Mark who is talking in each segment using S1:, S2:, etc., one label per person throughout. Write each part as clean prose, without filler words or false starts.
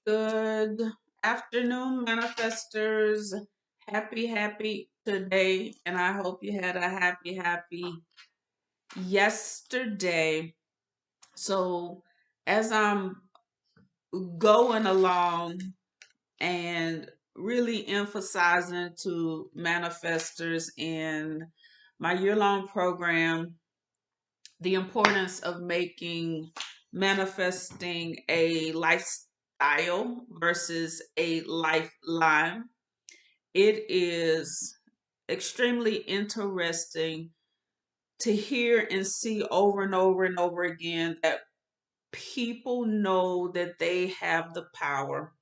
S1: Good afternoon, manifestors. Happy today, and I hope you had a happy yesterday. So, as I'm going along and really emphasizing to manifestors in my year-long program the importance of making manifesting a lifestyle versus a lifeline. It is extremely interesting to hear and see over and over and over again that people know that they have the power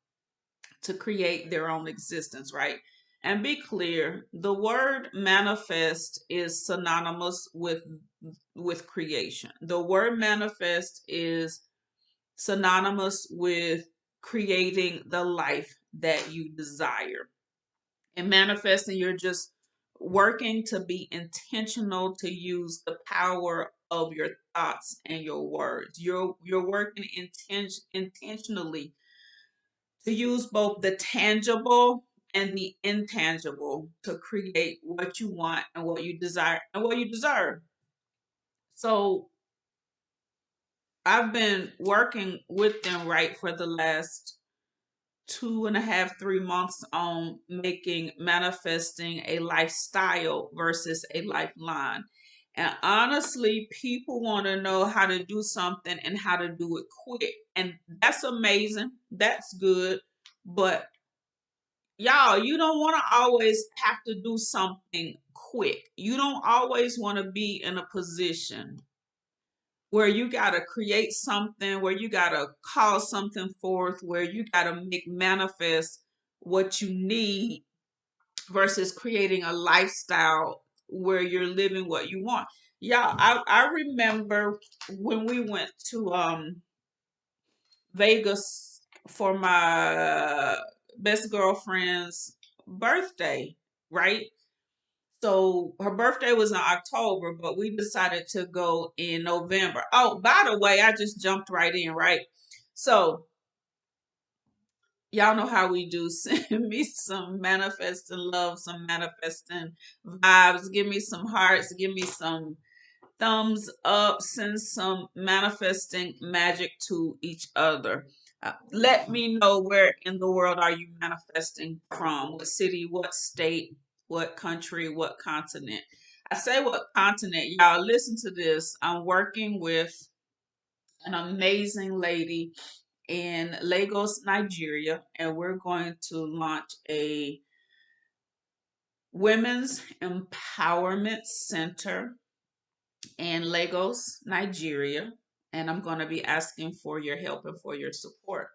S1: to create their own existence, right? And be clear, the word manifest is synonymous with creation. The word manifest is synonymous with creating the life that you desire. And manifesting, you're just working to be intentional to use the power of your thoughts and your words. You're working intentionally to use both the tangible and the intangible to create what you want and what you desire and what you deserve. So I've been working with them right for the last 2.5, 3 months on making manifesting a lifestyle versus a lifeline. And honestly, people want to know how to do something and how to do it quick. And that's amazing. That's good. But y'all, you don't want to always have to do something quick. You don't always want to be in a position where you got to create something, where you got to call something forth, where you got to make manifest what you need versus creating a lifestyle where you're living what you want. Yeah, I remember when we went to Vegas for my best girlfriend's birthday, right? So her birthday was in October, but we decided to go in November. Oh, by the way, I just jumped right in, right? So y'all know how we do. Send me some manifesting love, some manifesting vibes. Give me some hearts. Give me some thumbs up. Send some manifesting magic to each other. Let me know where in the world are you manifesting from? What city? What state? What country? What continent? I say what continent. Y'all listen to this. I'm working with an amazing lady in Lagos, Nigeria, and we're going to launch a women's empowerment center in Lagos, Nigeria. And I'm going to be asking for your help and for your support.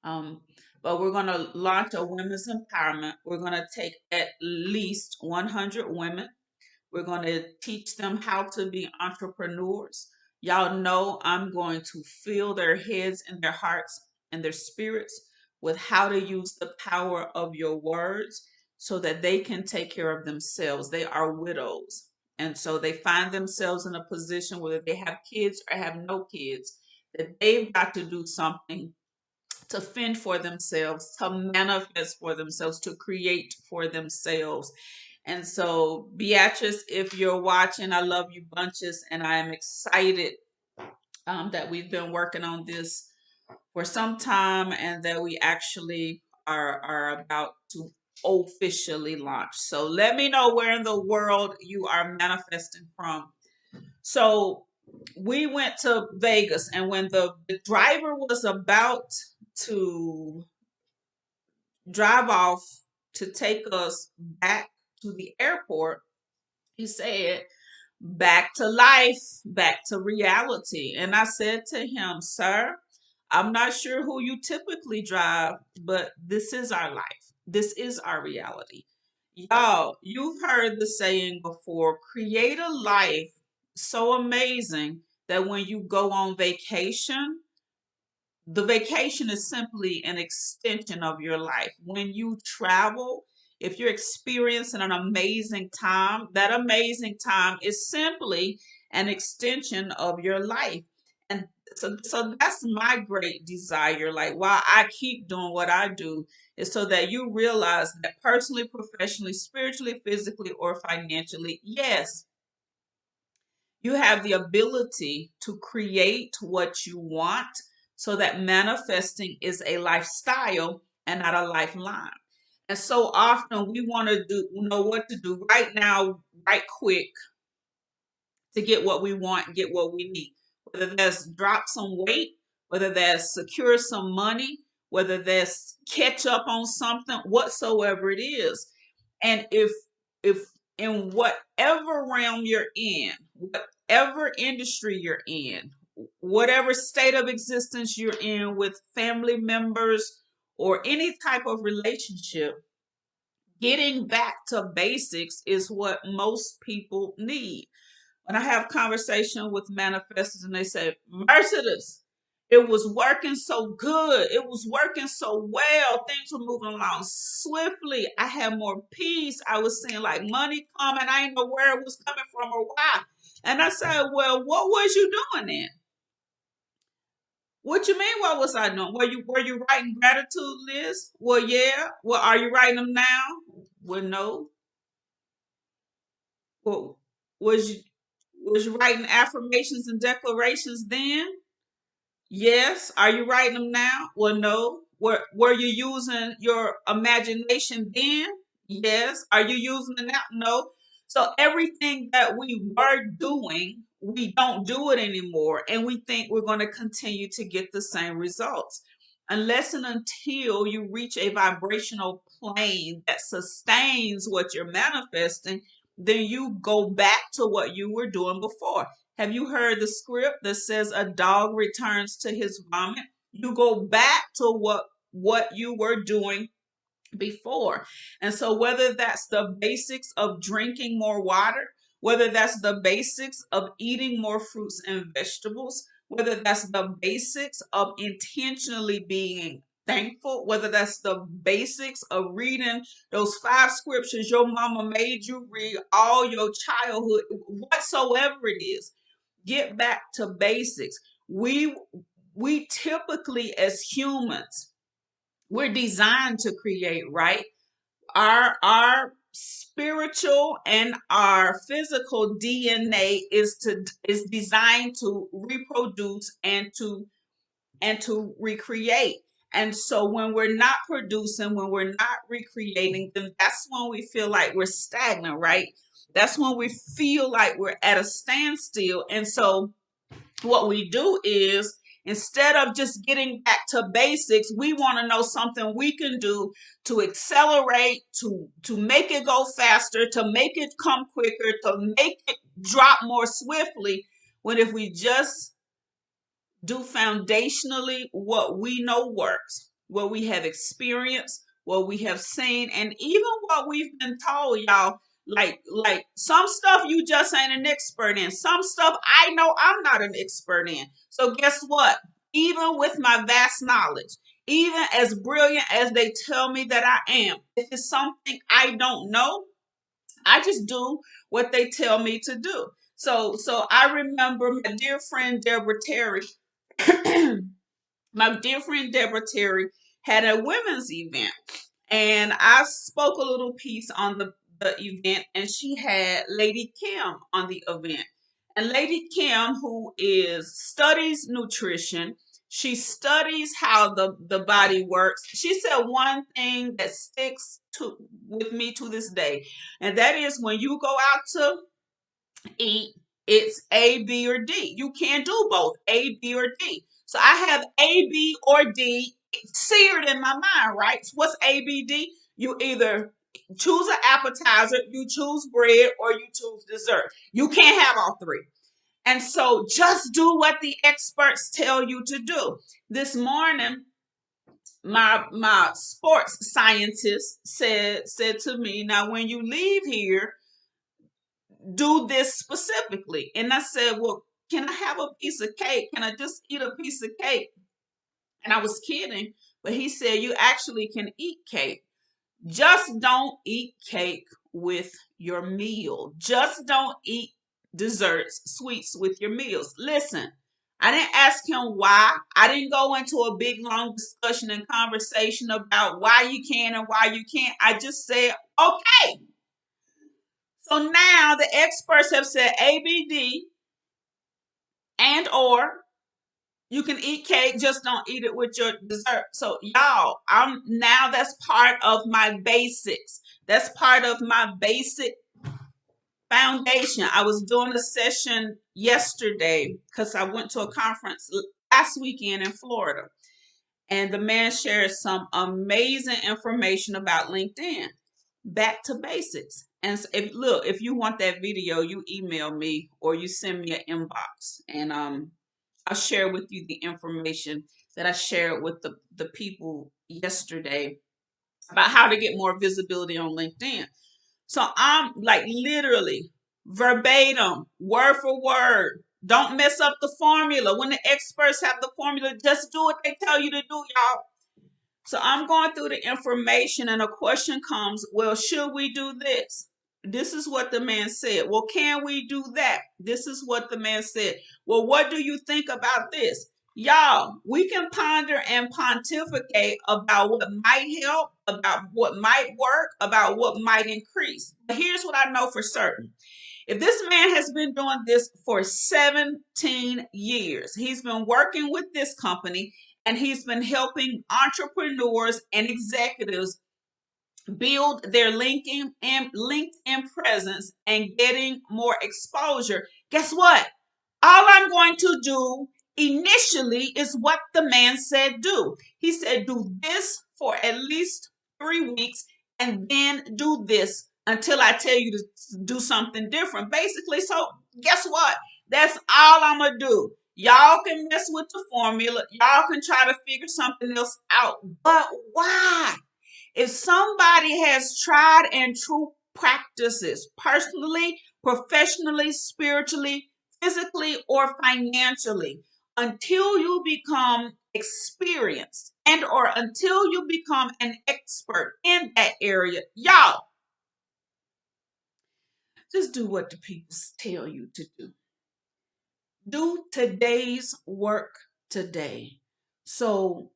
S1: Um, but we're going to launch a women's empowerment. We're going to take at least 100 women. We're going to teach them how to be entrepreneurs. Y'all know I'm going to fill their heads and their hearts and their spirits with how to use the power of your words so that they can take care of themselves. They are widows. And so they find themselves in a position whether they have kids or have no kids, that they've got to do something to fend for themselves, to manifest for themselves, to create for themselves. And so, Beatrice, if you're watching, I love you bunches, and I am excited that we've been working on this for some time and that we actually are about to officially launch. So, let me know where in the world you are manifesting from. So, we went to Vegas, and when the driver was about to drive off to take us back to the airport, he said, back to life, back to reality. And I said to him, sir, I'm not sure who you typically drive, but this is our life. This is our reality. Y'all, you've heard the saying before, create a life so amazing that when you go on vacation, the vacation is simply an extension of your life. When you travel, if you're experiencing an amazing time, that amazing time is simply an extension of your life. And so that's my great desire. Like, why I keep doing what I do is so that you realize that personally, professionally, spiritually, physically, or financially, yes, you have the ability to create what you want, so that manifesting is a lifestyle and not a lifeline. And so often we want to do know what to do right now, right quick, to get what we want, get what we need. Whether that's drop some weight, whether that's secure some money, whether that's catch up on something, whatsoever it is. And if in whatever realm you're in, whatever industry you're in, whatever state of existence you're in with family members or any type of relationship, getting back to basics is what most people need. When I have conversation with manifestors and they say, Mercedes, it was working so good. It was working so well. Things were moving along swiftly. I had more peace. I was seeing like money coming. I didn't know where it was coming from or why. And I said, well, what was you doing then? What you mean? What was I doing? Were you writing gratitude lists? Well, yeah. Well, are you writing them now? Well, no. Well, was you was you writing affirmations and declarations then? Yes. Are you writing them now? Well, no. Were you using your imagination then? Yes. Are you using it now? No. So everything that we were doing, we don't do it anymore, and we think we're going to continue to get the same results. Unless and until you reach a vibrational plane that sustains what you're manifesting, then you go back to what you were doing before. Have you heard the script that says a dog returns to his vomit? You go back to what you were doing before. And so whether that's the basics of drinking more water, whether that's the basics of eating more fruits and vegetables, whether that's the basics of intentionally being thankful, whether that's the basics of reading those 5 scriptures your mama made you read all your childhood, whatsoever it is, get back to basics. We typically, as humans, we're designed to create, right? Our spiritual and our physical DNA is designed to reproduce and to recreate. And so when we're not producing, when we're not recreating, then that's when we feel like we're stagnant, right? That's when we feel like we're at a standstill. And so what we do is, instead of just getting back to basics, we want to know something we can do to accelerate, to make it go faster, to make it come quicker, to make it drop more swiftly, when if we just do foundationally what we know works, what we have experienced, what we have seen, and even what we've been told, y'all. Like some stuff you just ain't an expert in. Some stuff I know I'm not an expert in. So guess what? Even with my vast knowledge, even as brilliant as they tell me that I am, if it's something I don't know, I just do what they tell me to do. So I remember my dear friend Deborah Terry. My dear friend Deborah Terry had a women's event, and I spoke a little piece on the event, and she had Lady Kim on the event. And Lady Kim, who is studies nutrition, she studies how the body works. She said one thing that sticks to with me to this day, and that is when you go out to eat, it's A, B, or D. You can't do both A, B, or D. So I have A, B, or D seared in my mind, right? So what's A, B, D? You either choose an appetizer, you choose bread, or you choose dessert. You can't have all three. And so just do what the experts tell you to do. This morning, my sports scientist said to me, now when you leave here, do this specifically. And I said, well, can I have a piece of cake? Can I just eat a piece of cake? And I was kidding, but he said, you actually can eat cake. Just don't eat cake with your meal. Just don't eat desserts, sweets with your meals. Listen, I didn't ask him why. I didn't go into a big long discussion and conversation about why you can and why you can't. I just said, okay. So now the experts have said ABD and or you can eat cake, just don't eat it with your dessert. So y'all, I'm now that's part of my basics. That's part of my basic foundation. I was doing a session yesterday because I went to a conference last weekend in Florida, and the man shared some amazing information about LinkedIn. Back to basics. And if you want that video, you email me or you send me an inbox, and I'll share with you the information that I shared with the people yesterday about how to get more visibility on LinkedIn. So I'm like literally verbatim, word for word. Don't mess up the formula. When the experts have the formula, just do what they tell you to do, y'all. So I'm going through the information and a question comes, well, should we do this? This is what the man said. Well, can we do that? This is what the man said. Well, what do you think about this? Y'all, we can ponder and pontificate about what might help, about what might work, about what might increase. But here's what I know for certain. If this man has been doing this for 17 years, he's been working with this company and he's been helping entrepreneurs and executives build their LinkedIn presence and getting more exposure. Guess what? All I'm going to do initially is what the man said do. He said, do this for at least 3 weeks and then do this until I tell you to do something different. Basically, so guess what? That's all I'm going to do. Y'all can mess with the formula. Y'all can try to figure something else out. But why? If somebody has tried and true practices personally, professionally, spiritually, physically, or financially, until you become experienced and or until you become an expert in that area, y'all just do what the people tell you to do. Do today's work today. So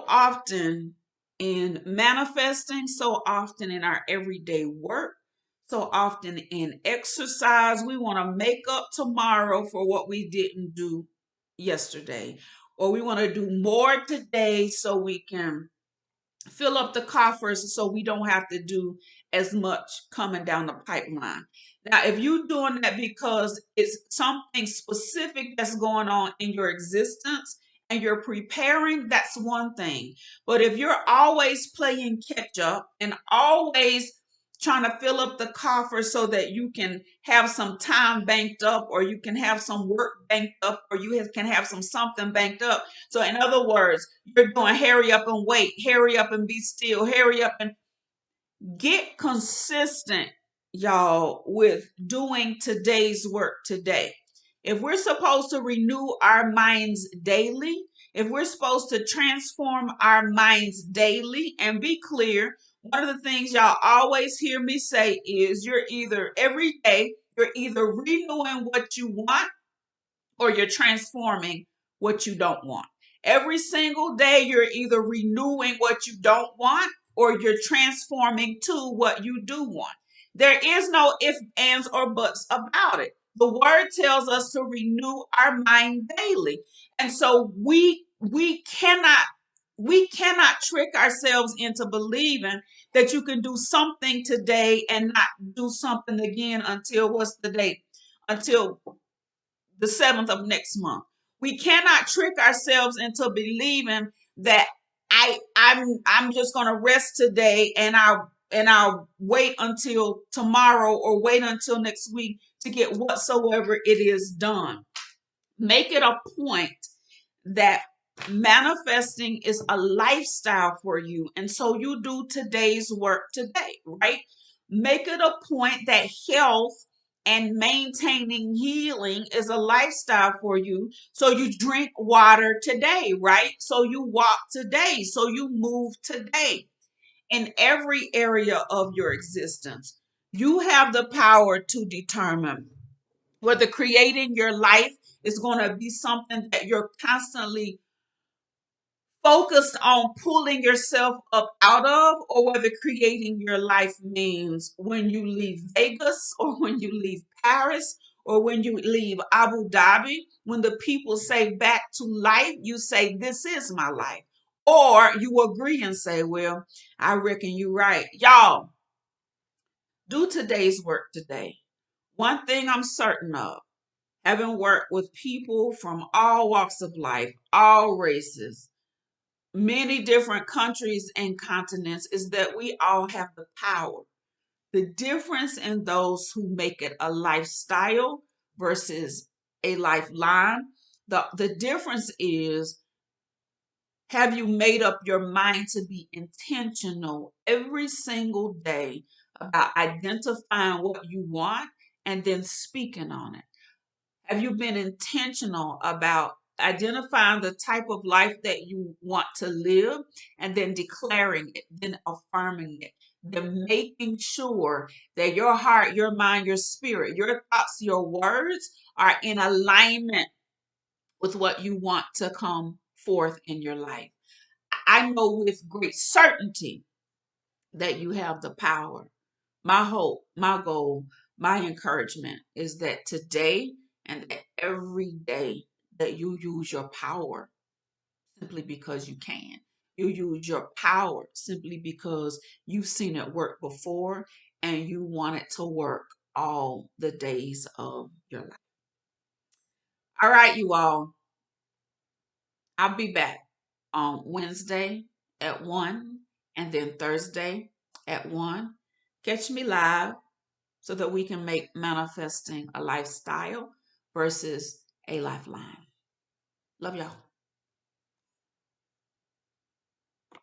S1: often in manifesting, so often in our everyday work, so often in exercise, we want to make up tomorrow for what we didn't do yesterday, or we want to do more today so we can fill up the coffers so we don't have to do as much coming down the pipeline. Now, if you're doing that because it's something specific that's going on in your existence and you're preparing, that's one thing. But if you're always playing catch up and always trying to fill up the coffer so that you can have some time banked up or you can have some work banked up or can have some something banked up. So in other words, you're doing hurry up and wait, hurry up and be still, hurry up and get consistent, y'all, with doing today's work today. If we're supposed to renew our minds daily, if we're supposed to transform our minds daily and be clear, one of the things y'all always hear me say is every day, you're either renewing what you want or you're transforming what you don't want. Every single day, you're either renewing what you don't want or you're transforming to what you do want. There is no ifs, ands, or buts about it. The word tells us to renew our mind daily. And so we cannot trick ourselves into believing that you can do something today and not do something again until what's the date? Until the 7th of next month. We cannot trick ourselves into believing that I'm just going to rest today and I'll wait until tomorrow or wait until next week to get whatsoever it is done. Make it a point that manifesting is a lifestyle for you. And so you do today's work today, right? Make it a point that health and maintaining healing is a lifestyle for you. So you drink water today, right? So you walk today. So you move today in every area of your existence. You have the power to determine whether creating your life It's going to be something that you're constantly focused on pulling yourself up out of, or whether creating your life means when you leave Vegas or when you leave Paris or when you leave Abu Dhabi, when the people say back to life, you say, this is my life. Or you agree and say, well, I reckon you're right. Y'all, do today's work today. One thing I'm certain of, having worked with people from all walks of life, all races, many different countries and continents, is that we all have the power. The difference in those who make it a lifestyle versus a lifeline, the difference is, have you made up your mind to be intentional every single day about identifying what you want and then speaking on it? Have you been intentional about identifying the type of life that you want to live and then declaring it, then affirming it, then making sure that your heart, your mind, your spirit, your thoughts, your words are in alignment with what you want to come forth in your life? I know with great certainty that you have the power. My hope, my goal, my encouragement is that today and that every day that you use your power simply because you can. You use your power simply because you've seen it work before and you want it to work all the days of your life. All right, you all. I'll be back on Wednesday at 1 and then Thursday at 1. Catch me live so that we can make manifesting a lifestyle versus a lifeline. Love y'all.